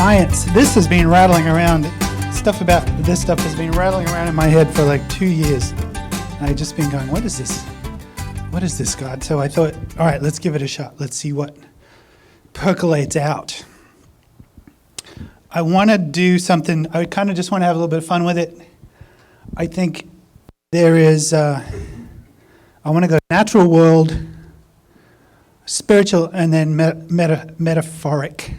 giants. This has been rattling around. Stuff about this stuff has been rattling around in my head for like 2 years. I've just been going, what is this? What is this, God? So I thought, all right, let's give it a shot. Let's see what percolates out. I want to do something. I kind of just want to have a little bit of fun with it. I think there is, I want to go natural world, spiritual, and then metaphoric.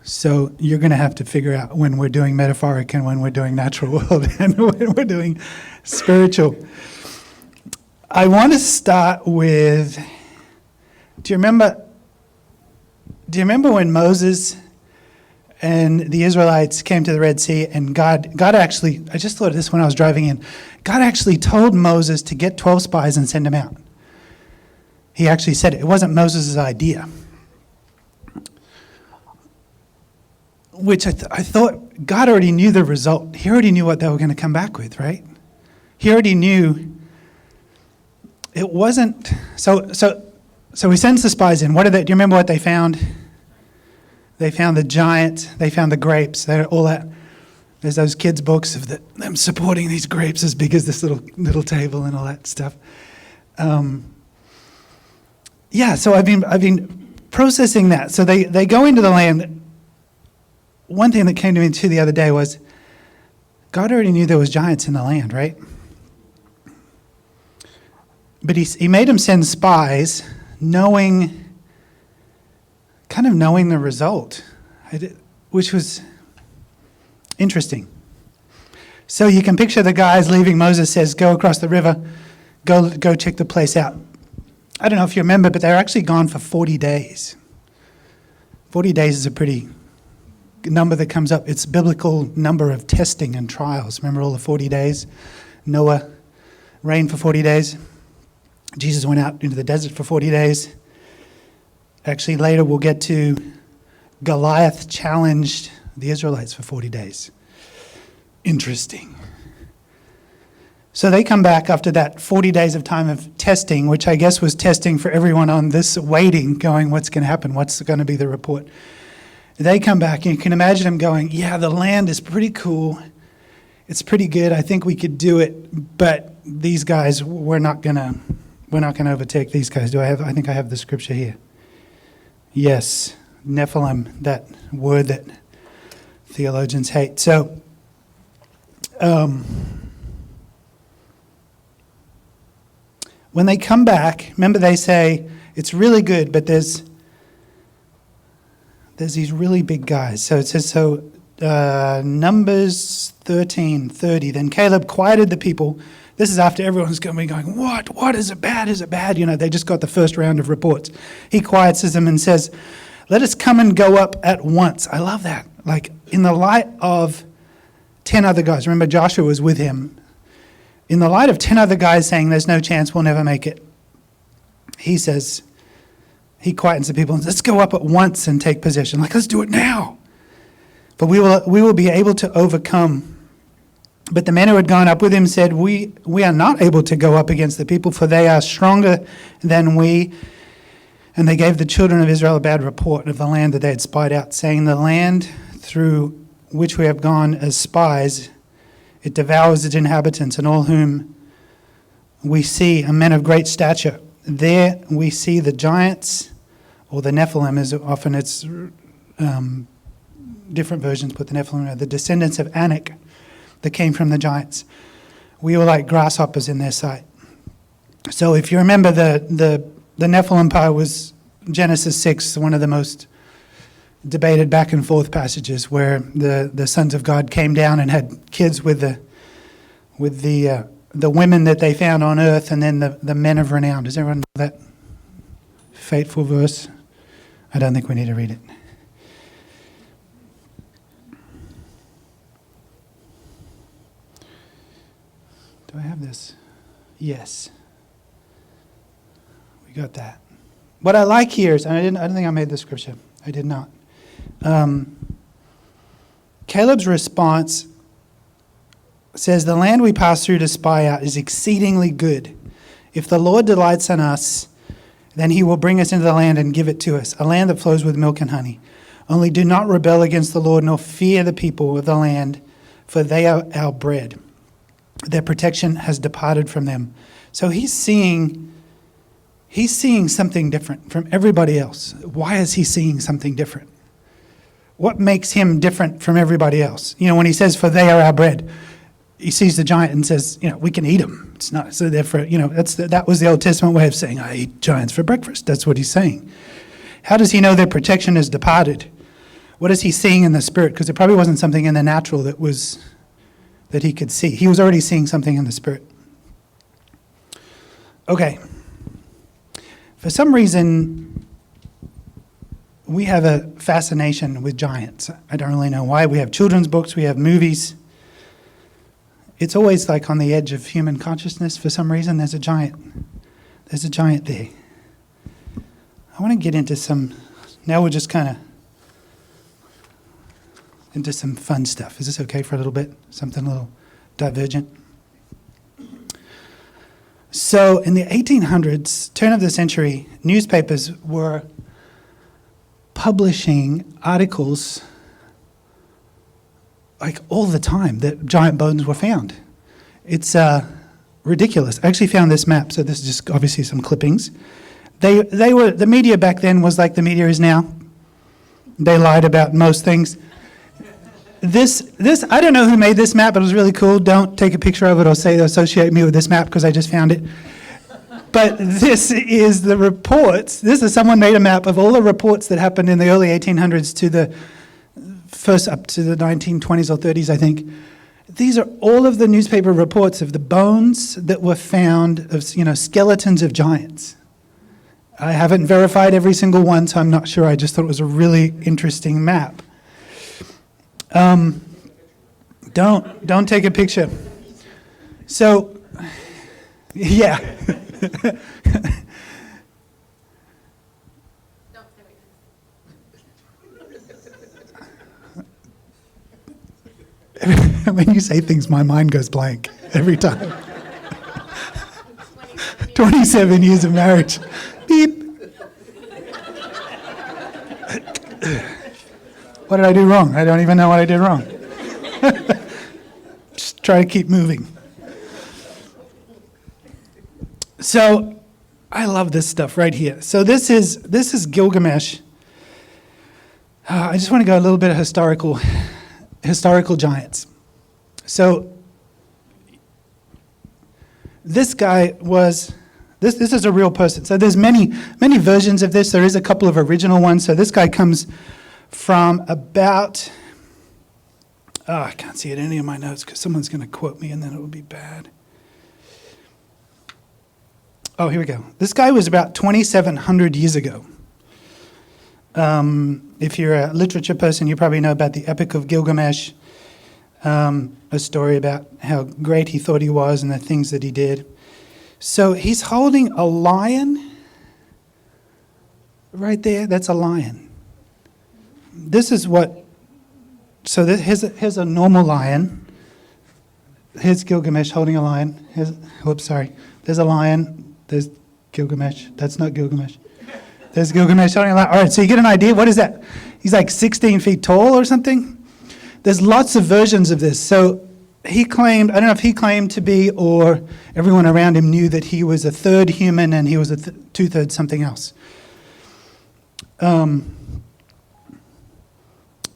So you're going to have to figure out when we're doing metaphoric and when we're doing natural world and when we're doing spiritual. I want to start with, do you remember when Moses and the Israelites came to the Red Sea, and God actually, I just thought of this when I was driving in, God actually told Moses to get 12 spies and send them out. He actually said it. It wasn't Moses' idea. Which I thought God already knew the result. He already knew what they were going to come back with, right? He already knew it wasn't. So he sends the spies in. What are they? Do you remember what they found? They found the giant. They found the grapes. All that. There's those kids' books of them supporting these grapes as big as this little table and all that stuff. So I've been processing that. So they go into the land. One thing that came to me too the other day was God already knew there was giants in the land, right? But he made them send spies, knowing the result, which was interesting. So you can picture the guys leaving. Moses says, go across the river, go check the place out. I don't know if you remember, but they were actually gone for 40 days. 40 days is a pretty number that comes up. It's biblical number of testing and trials. Remember all the 40 days? Noah reigned for 40 days. Jesus went out into the desert for 40 days. Actually, later we'll get to Goliath challenged the Israelites for 40 days. Interesting. So they come back after that 40 days of time of testing, which I guess was testing for everyone on this, waiting, going, what's going to happen? What's going to be the report? They come back, and you can imagine them going, yeah, the land is pretty cool. It's pretty good. I think we could do it, but these guys, we're not going to overtake these guys. I think I have the scripture here. Yes, Nephilim, that word that theologians hate. So, when they come back, remember they say, it's really good, but there's these really big guys. So it says, Numbers 13:30. Then Caleb quieted the people. This is after everyone's going, what? What is it bad? Is it bad? They just got the first round of reports. He quiets them and says, let us come and go up at once. I love that. Like in the light of 10 other guys. Remember, Joshua was with him. In the light of 10 other guys saying there's no chance, we'll never make it. He says, he quietens the people and says, let's go up at once and take possession. Like, let's do it now. But we will be able to overcome. But the men who had gone up with him said, we are not able to go up against the people, for they are stronger than we. And they gave the children of Israel a bad report of the land that they had spied out, saying, the land through which we have gone as spies, it devours its inhabitants, and all whom we see are men of great stature. There we see the giants, or the Nephilim, as often it's different versions put the Nephilim, the descendants of Anak that came from the giants. We were like grasshoppers in their sight. So if you remember, the Nephilim part was Genesis 6, one of the most debated back and forth passages, where the sons of God came down and had kids with the women that they found on earth, and then the men of renown. Does everyone know that fateful verse? I don't think we need to read it. Do I have this? Yes. We got that. What I like here is, and I don't think I made the scripture. I did not. Caleb's response says, the land we pass through to spy out is exceedingly good. If the Lord delights in us, then he will bring us into the land and give it to us, a land that flows with milk and honey. Only do not rebel against the Lord, nor fear the people of the land, for they are our bread. Their protection has departed from them. So he's seeing something different from everybody else. Why is he seeing something different? What makes him different from everybody else? When he says, for they are our bread, he sees the giant and says, we can eat them. It's not, so therefore, that was the Old Testament way of saying, I eat giants for breakfast. That's what he's saying. How does he know their protection has departed? What is he seeing in the spirit? Because it probably wasn't something in the natural that he could see. He was already seeing something in the spirit. Okay. For some reason, we have a fascination with giants. I don't really know why. We have children's books, we have movies. It's always like on the edge of human consciousness. For some reason, there's a giant. There's a giant there. I want to get into now we're just kind of into some fun stuff. Is this okay for a little bit? Something a little divergent? So in the 1800s, turn of the century, newspapers were publishing articles like all the time that giant bones were found. It's ridiculous. I actually found this map, so this is just obviously some clippings. The media back then was like the media is now. They lied about most things. This I don't know who made this map, but it was really cool. Don't take a picture of it or associate me with this map because I just found it. But this is the reports. Someone made a map of all the reports that happened in the early 1800s to the first up to the 1920s or 30s, I think. These are all of the newspaper reports of the bones that were found of skeletons of giants. I haven't verified every single one, so I'm not sure. I just thought it was a really interesting map. Don't take a picture. So, yeah. When you say things, my mind goes blank every time. 27 years of marriage. Beep. What did I do wrong? I don't even know what I did wrong. Just try to keep moving. So, I love this stuff right here. So this is Gilgamesh. I just want to go a little bit of historical giants. So this guy was, this is a real person. So there's many versions of this. There is a couple of original ones. So this guy comes from about, I can't see it in any of my notes because someone's going to quote me and then it will be bad. Oh, here we go. This guy was about 2,700 years ago. If you're a literature person, you probably know about the Epic of Gilgamesh, a story about how great he thought he was and the things that he did. So he's holding a lion right there. That's a lion. This is what, so here's a normal lion. Here's Gilgamesh holding a lion. There's a lion. There's Gilgamesh. That's not Gilgamesh. There's Gilgamesh holding a lion. All right, so you get an idea. What is that? He's like 16 feet tall or something. There's lots of versions of this. So he claimed, I don't know if he claimed to be or everyone around him knew that he was a third human and he was a two-thirds something else.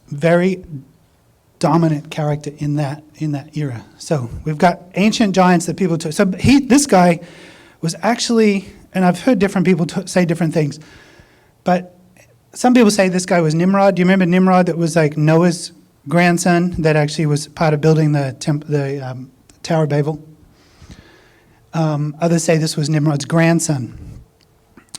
Very dominant character in that era. So we've got ancient giants that people took. So this guy was actually, and I've heard different people say different things, but some people say this guy was Nimrod. Do you remember Nimrod that was like Noah's grandson that actually was part of building the Tower of Babel? Others say this was Nimrod's grandson.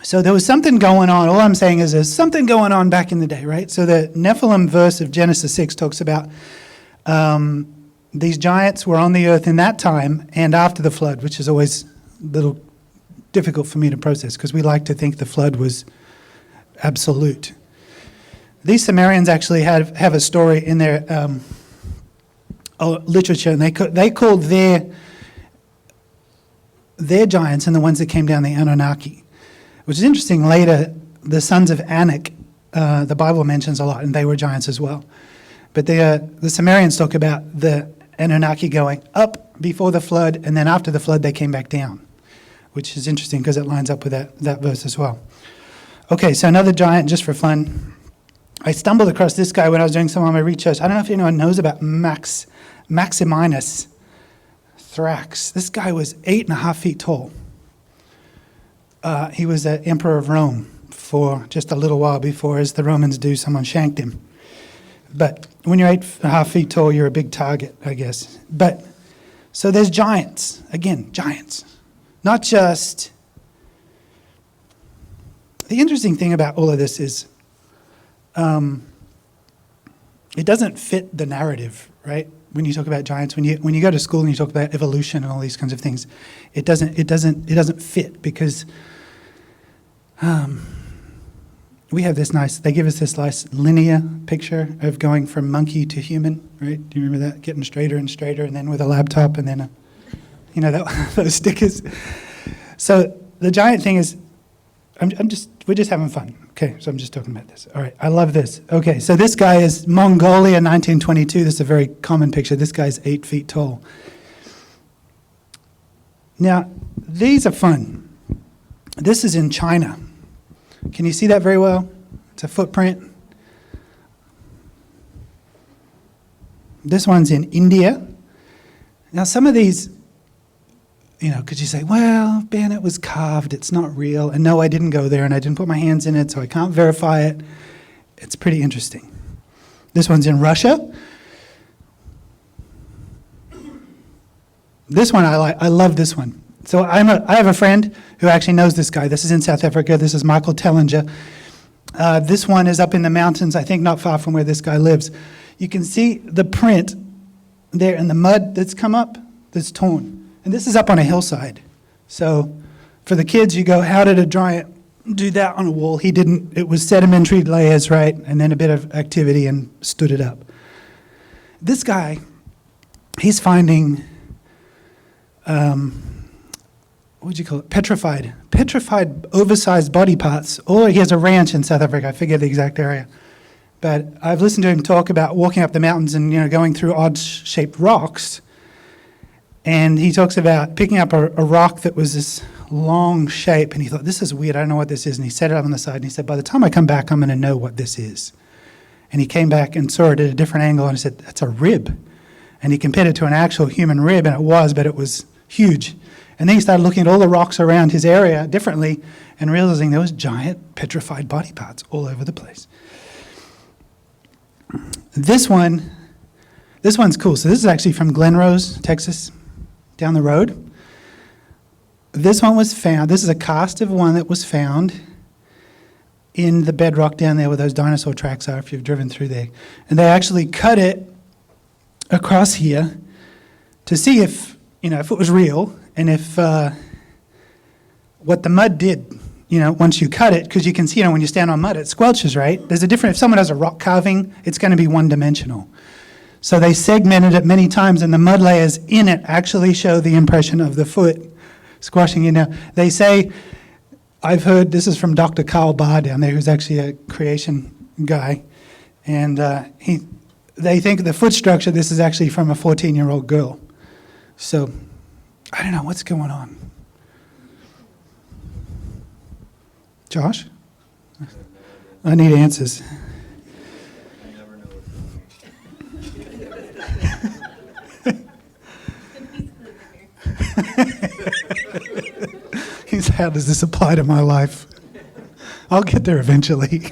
So there was something going on. All I'm saying is there's something going on back in the day, right? So the Nephilim verse of Genesis 6 talks about these giants were on the earth in that time and after the flood, which is always a little difficult for me to process because we like to think the flood was absolute. These Sumerians actually have a story in their literature, and they called their giants and the ones that came down the Anunnaki, which is interesting. Later, the sons of Anak the Bible mentions a lot, and they were giants as well. But the Sumerians talk about the Anunnaki going up before the flood, and then after the flood they came back down, which is interesting because it lines up with that verse as well. Okay, so another giant, just for fun. I stumbled across this guy when I was doing some of my research. I don't know if anyone knows about Maximinus Thrax. This guy was 8.5 feet tall. He was the emperor of Rome for just a little while before, as the Romans do, someone shanked him. But when you're 8.5 feet tall, you're a big target, I guess. But so there's giants. Again, giants. Not just... The interesting thing about all of this is it doesn't fit the narrative, right? When you talk about giants, when you go to school and you talk about evolution and all these kinds of things, it doesn't fit because we have this nice. They give us this nice linear picture of going from monkey to human, right? Do you remember that? Getting straighter and straighter, and then with a laptop, and then those stickers. So the giant thing is, we're just having fun. Okay, so I'm just talking about this. All right, I love this. Okay, so this guy is Mongolia, 1922. This is a very common picture. This guy's 8 feet tall. Now, these are fun. This is in China. Can you see that very well? It's a footprint. This one's in India. Now, some of these, could you say, well, Ben, it was carved, it's not real. And no, I didn't go there, and I didn't put my hands in it, so I can't verify it. It's pretty interesting. This one's in Russia. This one I like. I love this one. So I have a friend who actually knows this guy. This is in South Africa. This is Michael Tellinger. This one is up in the mountains, I think not far from where this guy lives. You can see the print there in the mud that's come up, that's torn. And this is up on a hillside. So for the kids, you go, how did a giant do that on a wall? He didn't. It was sedimentary layers, right? And then a bit of activity and stood it up. This guy, he's finding, what would you call it? Petrified, oversized body parts. Or he has a ranch in South Africa. I forget the exact area. But I've listened to him talk about walking up the mountains and, going through odd-shaped rocks. And he talks about picking up a rock that was this long shape, and he thought, this is weird, I don't know what this is. And he set it up on the side, and he said, by the time I come back, I'm going to know what this is. And he came back and saw it at a different angle, and he said, that's a rib. And he compared it to an actual human rib, and it was, but it was huge. And then he started looking at all the rocks around his area differently and realizing there was giant petrified body parts all over the place. This one's cool. So this is actually from Glen Rose, Texas, down the road. This one was found. This is a cast of one that was found in the bedrock down there where those dinosaur tracks are, if you've driven through there. And they actually cut it across here to see if it was real and if what the mud did, once you cut it, because you can see, when you stand on mud, it squelches, right? There's a different, if someone does a rock carving, it's going to be one-dimensional. So they segmented it many times, and the mud layers in it actually show the impression of the foot squashing in. Now, they say, I've heard, this is from Dr. Carl Barr down there, who's actually a creation guy, and they think the foot structure, this is actually from a 14-year-old girl. So, I don't know, what's going on? Josh? I need answers. How does this apply to my life? I'll get there eventually.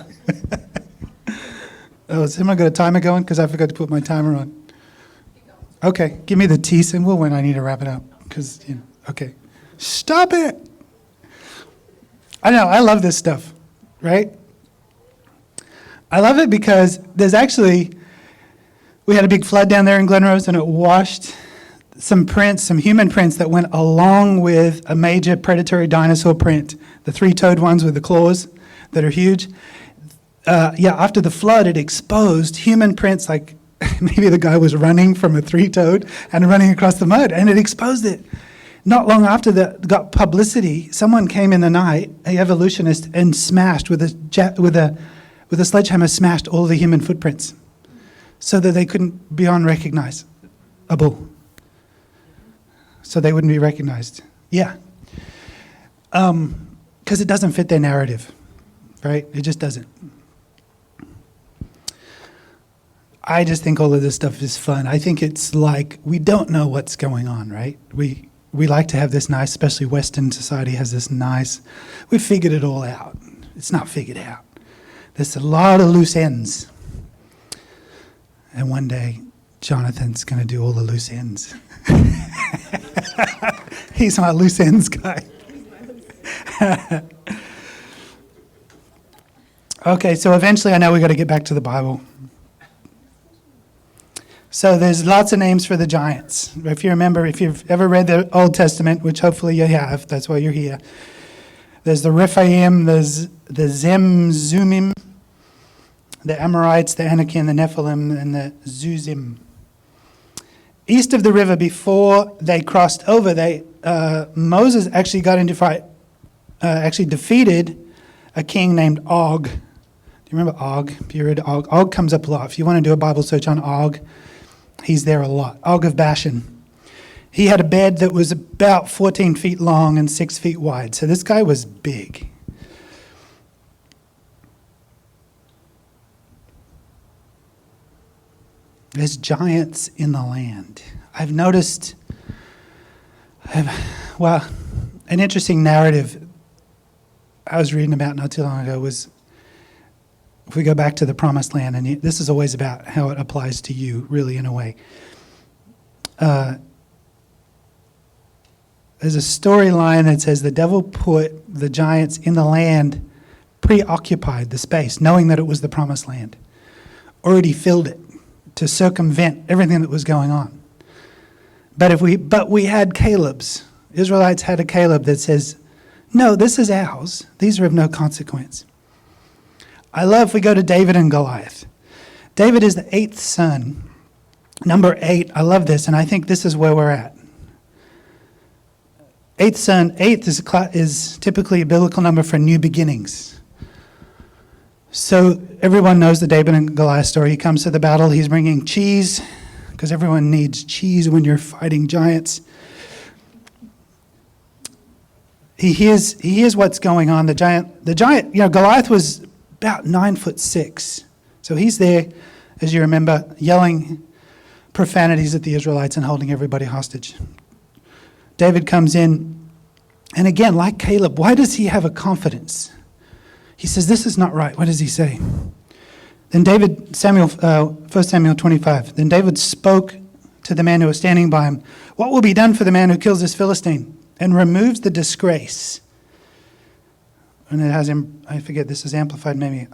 Has someone got a timer going? Because I forgot to put my timer on. Okay, give me the T symbol when I need to wrap it up. Because, okay. Stop it! I know, I love this stuff, right? I love it because we had a big flood down there in Glen Rose, and it washed some human prints that went along with a major predatory dinosaur print, the three-toed ones with the claws that are huge. After the flood, it exposed human prints, like maybe the guy was running from a three-toed and running across the mud, and it exposed it. Not long after that got publicity, someone came in the night, an evolutionist, and smashed with a with a sledgehammer smashed all the human footprints so that they couldn't be unrecognizable. So they wouldn't be recognized. Yeah. Because it doesn't fit their narrative, right? It just doesn't. I just think all of this stuff is fun. I think it's like we don't know what's going on, right? We like to have this nice, especially Western society has this nice, we've figured it all out. It's not figured out. There's a lot of loose ends. And one day, Jonathan's going to do all the loose ends. He's my loose ends guy. Okay, so eventually I know we've got to get back to the Bible. So there's lots of names for the giants. If you remember, if you've ever read the Old Testament, which hopefully you have, that's why you're here. There's the Rephaim, there's the Zemzumim, the Amorites, the Anakim, the Nephilim, and the Zuzim. East of the river, before they crossed over, Moses actually got into fight, actually defeated a king named Og. Do you remember Og? If you read Og, Og comes up a lot. If you want to do a Bible search on Og, he's there a lot. Og of Bashan. He had a bed that was about 14 feet long and 6 feet wide. So this guy was big. There's giants in the land. I've noticed, an interesting narrative I was reading about not too long ago was, if we go back to the Promised Land, and this is always about how it applies to you, really, in a way. There's a storyline that says the devil put the giants in the land, preoccupied the space, knowing that it was the Promised Land, already filled it to circumvent everything that was going on. But we had Caleb's. Israelites had a Caleb that says, no, this is ours. These are of no consequence. I love, we go to David and Goliath. David is the 8th son. Number 8, I love this, and I think this is where we're at. 8th son, 8th is typically a biblical number for new beginnings. So everyone knows the David and Goliath story. He comes to the battle, he's bringing cheese, because everyone needs cheese when you're fighting giants. He hears what's going on. The giant, Goliath was about 9'6". So he's there, as you remember, yelling profanities at the Israelites and holding everybody hostage. David comes in, and again, like Caleb, why does he have a confidence? He says, this is not right. What does he say? Then 1 Samuel 25. Then David spoke to the man who was standing by him. What will be done for the man who kills this Philistine and removes the disgrace? And it has, I forget, this is amplified maybe,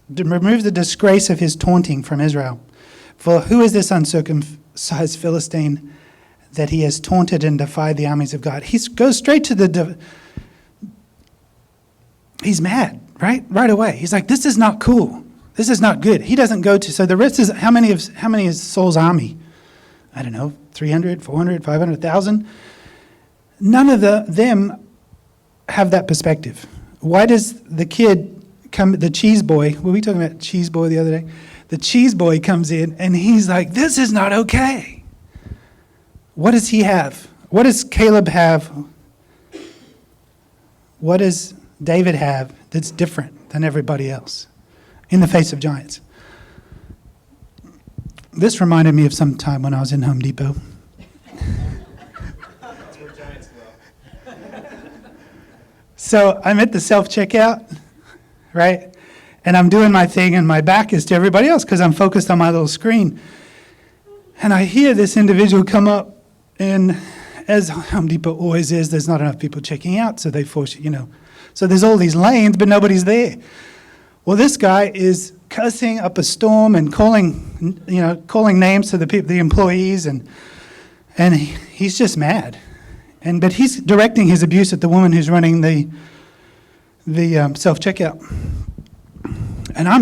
remove the disgrace of his taunting from Israel. For who is this uncircumcised Philistine that he has taunted and defied the armies of God? He goes straight to he's mad, right away. He's like, this is not cool. This is not good. He doesn't go to, so the rest is, how many is Saul's army? I don't know, 300, 400, 500,000? None of them have that perspective. Why does the kid come, the cheese boy, were we talking about cheese boy the other day? The cheese boy comes in and he's like, this is not okay. What does he have? What does Caleb have? What does David have that's different than everybody else in the face of giants? This reminded me of some time when I was in Home Depot. That's where giants go. So I'm at the self-checkout, right? And I'm doing my thing and my back is to everybody else because I'm focused on my little screen. And I hear this individual come up, and as Home Depot always is, there's not enough people checking out, so they force you, So there's all these lanes, but nobody's there. Well, this guy is cussing up a storm and calling names to the people, the employees, and he's just mad. But he's directing his abuse at the woman who's running the self-checkout. And I'm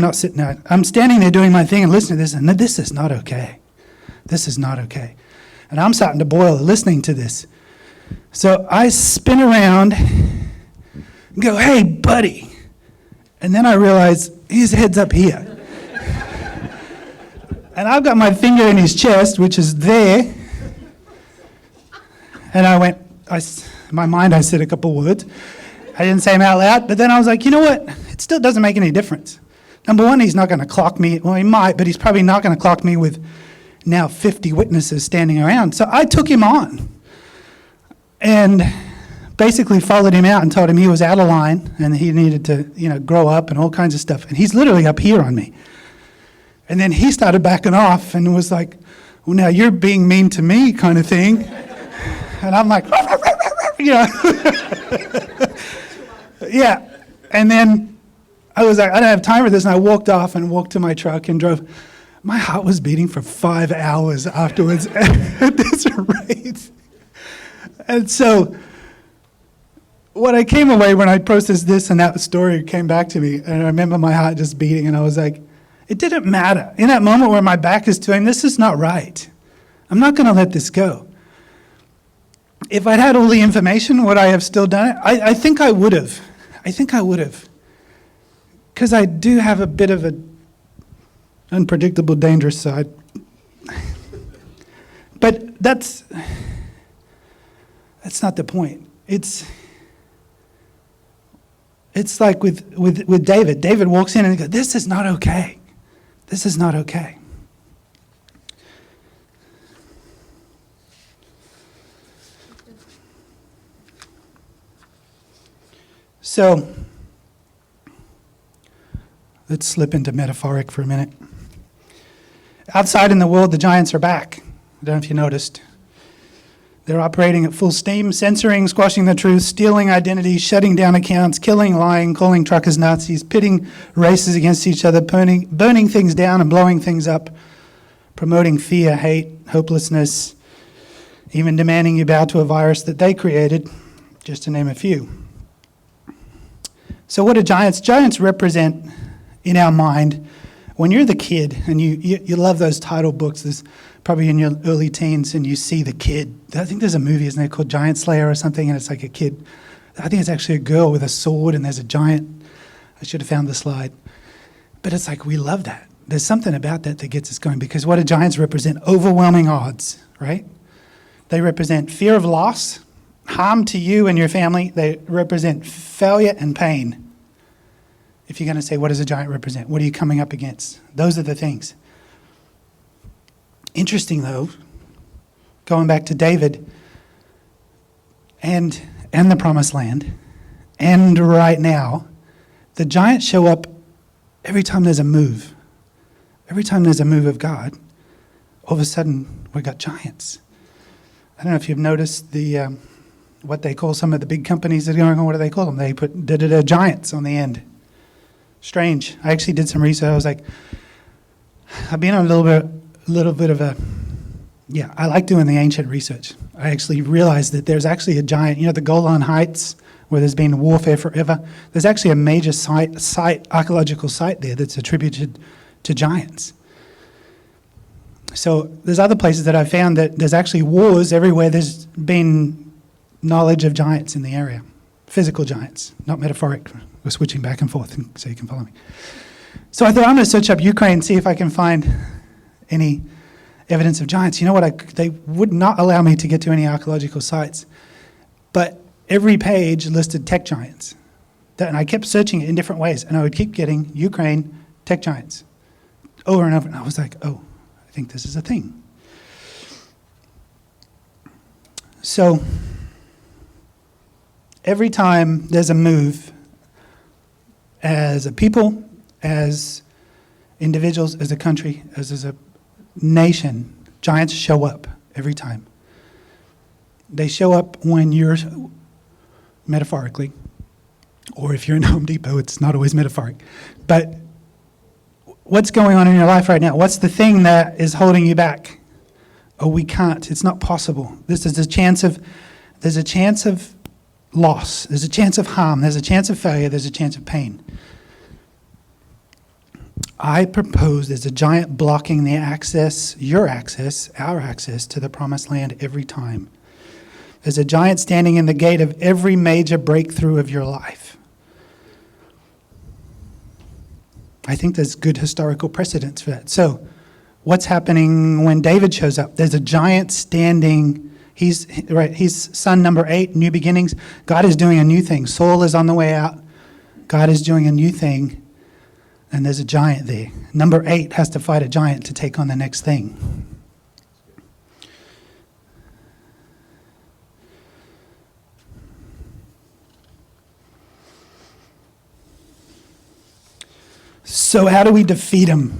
not sitting there. I'm standing there doing my thing and listening to this, and this is not okay. This is not okay. And I'm starting to boil listening to this. So I spin around and go, hey, buddy. And then I realized his head's up here. And I've got my finger in his chest, which is there. And I went, in my mind I said a couple words. I didn't say them out loud, but then I was like, you know what? It still doesn't make any difference. Number one, he's not going to clock me. Well, he might, but he's probably not going to clock me with now 50 witnesses standing around. So I took him on and basically followed him out and told him he was out of line and he needed to, grow up and all kinds of stuff. And he's literally up here on me. And then he started backing off and was like, well, now you're being mean to me kind of thing. And I'm like, yeah. And then I was like, I don't have time for this. And I walked off and walked to my truck and drove. My heart was beating for 5 hours afterwards at this rate. And so what I came away when I processed this and that story came back to me, and I remember my heart just beating, and I was like, it didn't matter. In that moment where my back is to him, this is not right. I'm not going to let this go. If I'd had all the information, would I have still done it? I think I would have. Because I do have a bit of an unpredictable, dangerous side. But that's not the point. It's like with David. David walks in and he goes, this is not okay. This is not okay. So, let's slip into metaphoric for a minute. Outside in the world, the giants are back. I don't know if you noticed. They're operating at full steam, censoring, squashing the truth, stealing identities, shutting down accounts, killing, lying, calling truckers Nazis, pitting races against each other, burning things down and blowing things up, promoting fear, hate, hopelessness, even demanding you bow to a virus that they created, just to name a few. So what are giants? Giants represent, in our mind, when you're the kid and you love those title books, there's probably in your early teens, and you see the kid. I think there's a movie, isn't it, called Giant Slayer or something, and it's like a kid. I think it's actually a girl with a sword, and there's a giant. I should have found the slide. But it's like we love that. There's something about that that gets us going, because what do giants represent? Overwhelming odds, right? They represent fear of loss, harm to you and your family. They represent failure and pain. If you're going to say, what does a giant represent? What are you coming up against? Those are the things. Interesting, though, going back to David and the Promised Land, and right now, the giants show up every time there's a move. Every time there's a move of God, all of a sudden, we've got giants. I don't know if you've noticed the what they call some of the big companies that are going on. What do they call them? They put giants on the end. Strange. I actually did some research. I was like, I've been on a little bit of a, I like doing the ancient research. I actually realized that there's actually a giant, the Golan Heights, where there's been warfare forever. There's actually a major archaeological site there that's attributed to giants. So there's other places that I've found that there's actually wars everywhere. There's been knowledge of giants in the area. Physical giants, not metaphoric. We're switching back and forth so you can follow me. So I thought I'm going to search up Ukraine and see if I can find any evidence of giants. You know what? They would not allow me to get to any archaeological sites. But every page listed tech giants. And I kept searching it in different ways. And I would keep getting Ukraine tech giants over and over. And I was like, oh, I think this is a thing. So every time there's a move, as a people, as individuals, as a country, as a nation, giants show up every time. They show up when you're, metaphorically, or if you're in Home Depot, it's not always metaphoric. But what's going on in your life right now? What's the thing that is holding you back? Oh, we can't. It's not possible. There's a chance of loss. There's a chance of harm. There's a chance of failure. There's a chance of pain. I propose there's a giant blocking the access, your access, our access to the Promised Land every time. There's a giant standing in the gate of every major breakthrough of your life. I think there's good historical precedence for that. So what's happening when David shows up? There's a giant standing. He's son number 8, new beginnings. God is doing a new thing. Saul is on the way out. God is doing a new thing. And there's a giant there. Number 8 has to fight a giant to take on the next thing. So how do we defeat him?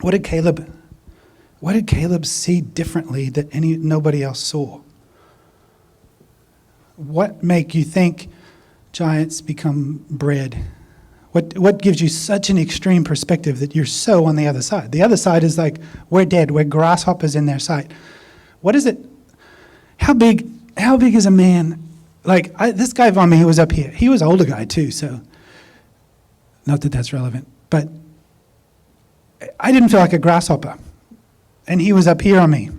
What did Caleb see differently that nobody else saw? What make you think giants become bread? What gives you such an extreme perspective that you're so on the other side? The other side is like, we're dead, we're grasshoppers in their sight. What is it? How big is a man? Like, this guy Vami, he was up here. He was an older guy too, so not that that's relevant. But I didn't feel like a grasshopper. And he was up here on me.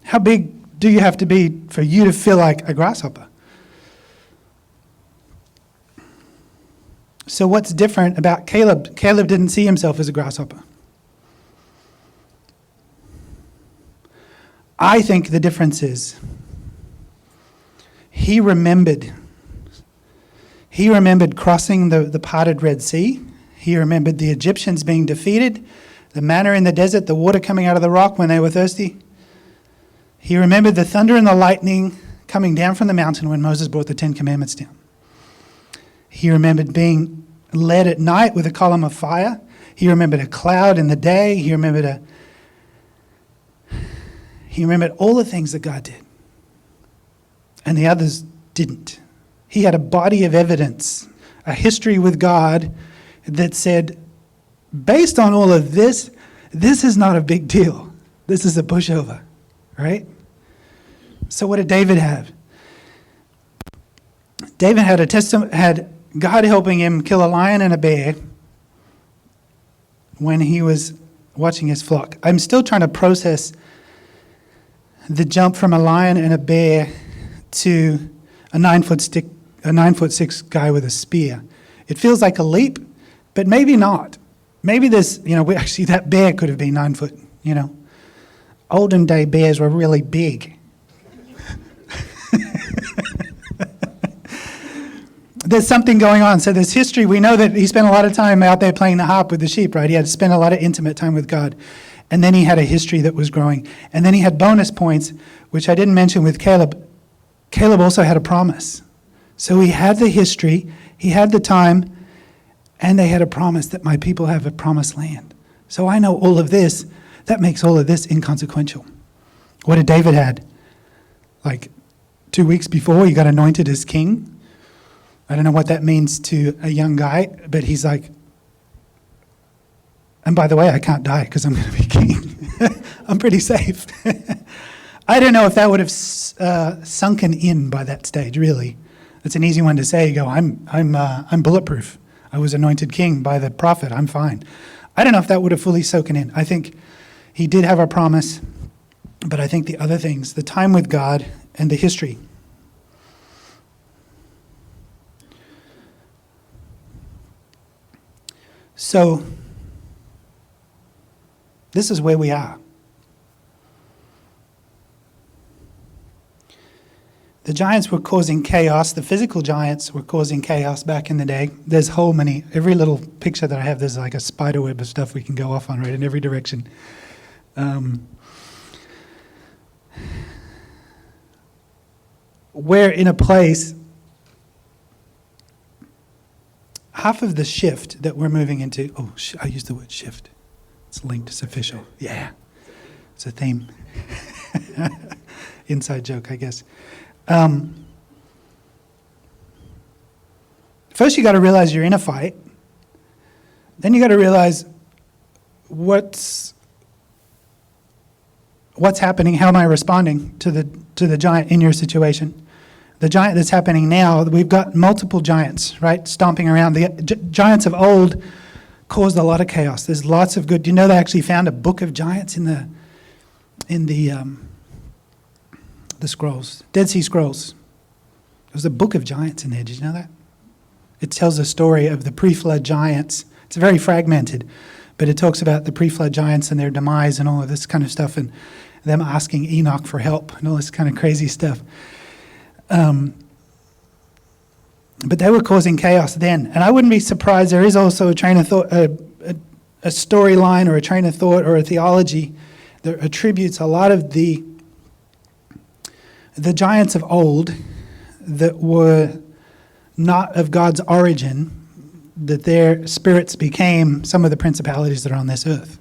How big do you have to be for you to feel like a grasshopper? So what's different about Caleb? Caleb didn't see himself as a grasshopper. I think the difference is he remembered crossing the parted Red Sea. He remembered the Egyptians being defeated, the manna in the desert, the water coming out of the rock when they were thirsty. He remembered the thunder and the lightning coming down from the mountain when Moses brought the 10 Commandments down. He remembered being led at night with a column of fire. He remembered a cloud in the day. He remembered all the things that God did. And the others didn't. He had a body of evidence, a history with God that said, based on all of this, this is not a big deal. This is a pushover, right? So what did David have? David had God helping him kill a lion and a bear when he was watching his flock. I'm still trying to process the jump from a lion and a bear to a 9'6" guy with a spear. It feels like a leap, but maybe not. Maybe actually that bear could have been 9 foot, Olden day bears were really big. There's something going on. So there's history. We know that he spent a lot of time out there playing the harp with the sheep, right? He had to spend a lot of intimate time with God. And then he had a history that was growing. And then he had bonus points, which I didn't mention with Caleb. Caleb also had a promise. So he had the history, he had the time, and they had a promise that my people have a promised land. So I know all of this. That makes all of this inconsequential. What did David had? Like 2 weeks before, he got anointed as king. I don't know what that means to a young guy, but he's like, and by the way, I can't die because I'm going to be king. I'm pretty safe. I don't know if that would have sunken in by that stage, really. It's an easy one to say. You go, I'm bulletproof. I was anointed king by the prophet. I'm fine. I don't know if that would have fully soaken in. I think he did have a promise, but I think the other things, the time with God and the history. So, this is where we are. The giants were causing chaos. The physical giants were causing chaos back in the day. There's every little picture that I have, there's like a spider web of stuff we can go off on, right, in every direction. We're in a place, half of the shift that we're moving into, I used the word shift. It's linked, it's official. Yeah, it's a theme. Inside joke, I guess. First you got to realize you're in a fight. Then you got to realize what's happening, how am I responding to the giant in your situation. The giant that's happening now, we've got multiple giants, right, stomping around. The giants of old caused a lot of chaos. There's lots of good. Do you know they actually found a book of giants in the scrolls, Dead Sea Scrolls. There's a book of giants in there. Did you know that? It tells the story of the pre-flood giants. It's very fragmented, but it talks about the pre-flood giants and their demise and all of this kind of stuff, and them asking Enoch for help and all this kind of crazy stuff. But they were causing chaos then. And I wouldn't be surprised, there is also a train of thought, a storyline or a train of thought or a theology that attributes a lot of the giants of old that were not of God's origin, that their spirits became some of the principalities that are on this earth.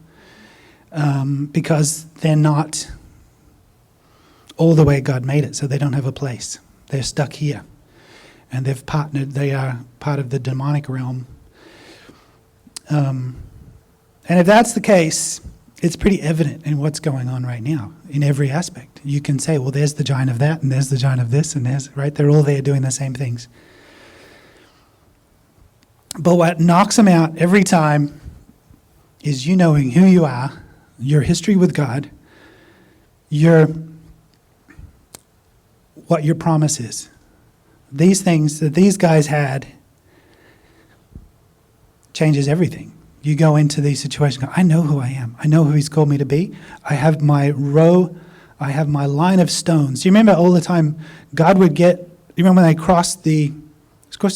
Because they're not all the way God made it, so they don't have a place. They're stuck here. And they've partnered, they are part of the demonic realm. And if that's the case, it's pretty evident in what's going on right now, in every aspect. You can say, well, there's the giant of that, and there's the giant of this, and there's, right? They're all there doing the same things. But what knocks them out every time is you knowing who you are, your history with God, what your promise is. These things that these guys had changes everything. You go into these situations, go, I know who I am. I know who he's called me to be. I have my row, I have my line of stones. Do you remember all the time God would get, you remember when they crossed it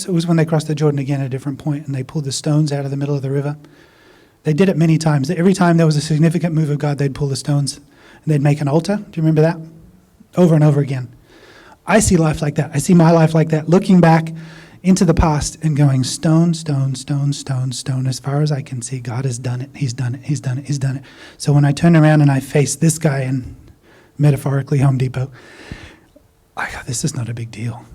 was when they crossed the Jordan again at a different point and they pulled the stones out of the middle of the river? They did it many times. Every time there was a significant move of God, they'd pull the stones and they'd make an altar. Do you remember that? Over and over again. I see life like that. I see my life like that, looking back into the past and going stone, stone, stone, stone, stone. As far as I can see, God has done it. He's done it. He's done it. He's done it. So when I turn around and I face this guy in, metaphorically, Home Depot, I go, this is not a big deal.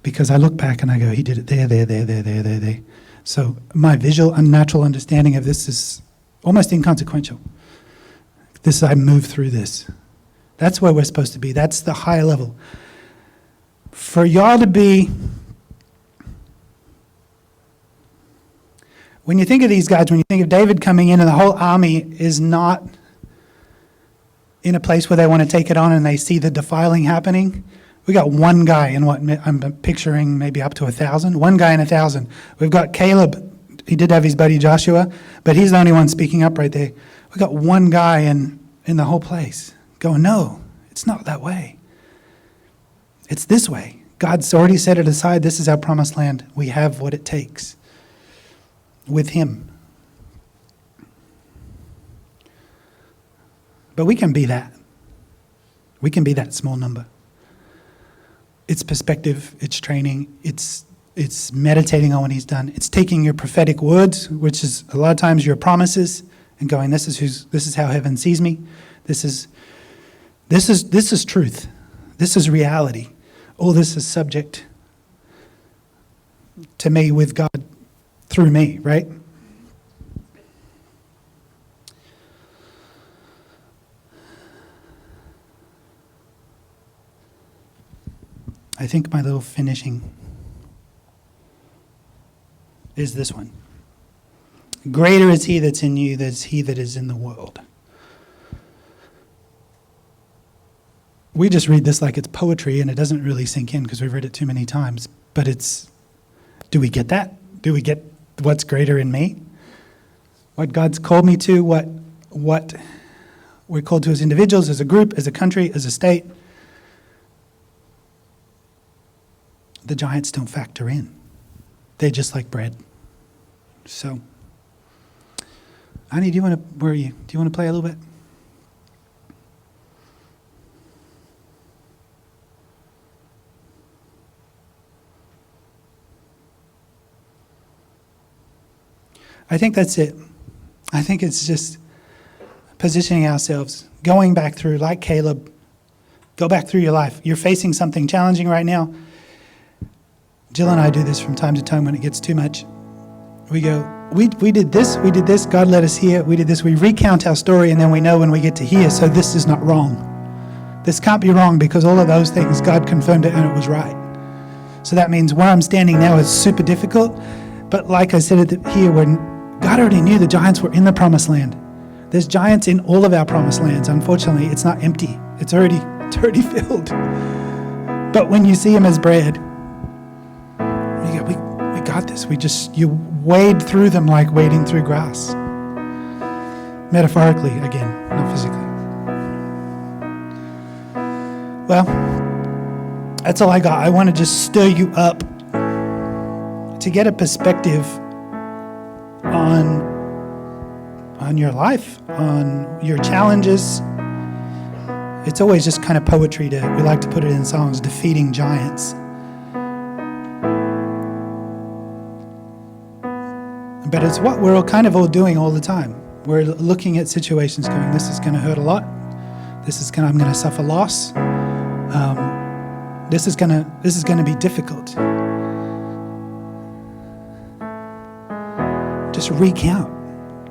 Because I look back and I go, he did it there. So my visual, unnatural understanding of this is almost inconsequential. I move through this. That's where we're supposed to be. That's the higher level. For y'all to be, when you think of these guys, when you think of David coming in and the whole army is not in a place where they want to take it on and they see the defiling happening, we got one guy in what I'm picturing maybe up to 1,000. One guy in 1,000. We've got Caleb. He did have his buddy Joshua, but he's the only one speaking up right there. We got one guy in the whole place going, no, it's not that way. It's this way. God's already set it aside. This is our promised land. We have what it takes with him. But we can be that. We can be that small number. It's perspective, it's training, it's meditating on what he's done. It's taking your prophetic words, which is a lot of times your promises, and going, this is how heaven sees me. This is truth. This is reality. All this is subject to me with God through me, right? I think my little finishing is this one. Greater is he that's in you than he that is in the world. We just read this like it's poetry and it doesn't really sink in because we've read it too many times. But do we get that? Do we get what's greater in me? What God's called me to, what we're called to as individuals, as a group, as a country, as a state. The giants don't factor in. They're just like bread. So, Annie, where are you? Do you want to play a little bit? I think that's it. I think it's just positioning ourselves, going back through, like Caleb, go back through your life. You're facing something challenging right now. Jill and I do this from time to time when it gets too much. We go, we did this, God led us here, we did this. We recount our story and then we know when we get to here, so this is not wrong. This can't be wrong because all of those things, God confirmed it and it was right. So that means where I'm standing now is super difficult, but like I said here, when God already knew the giants were in the promised land. There's giants in all of our promised lands. Unfortunately, it's not empty. It's already filled. But when you see him as bread, you go, we got this. You wade through them like wading through grass. Metaphorically, again, not physically. Well, that's all I got. I want to just stir you up to get a perspective on your life, on your challenges. It's always just kind of poetry we like to put it in songs, defeating giants. But it's what we're all doing all the time. We're looking at situations going, this is going to hurt a lot. I'm going to suffer loss. This is going to be difficult. Just recount.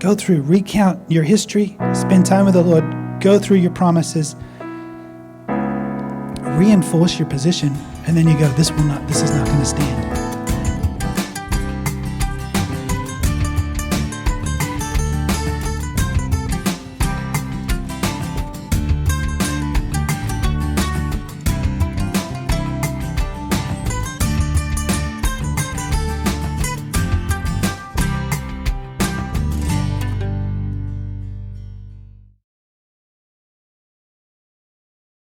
Recount your history. Spend time with the Lord. Go through your promises. Reinforce your position, and then you go, this is not going to stand.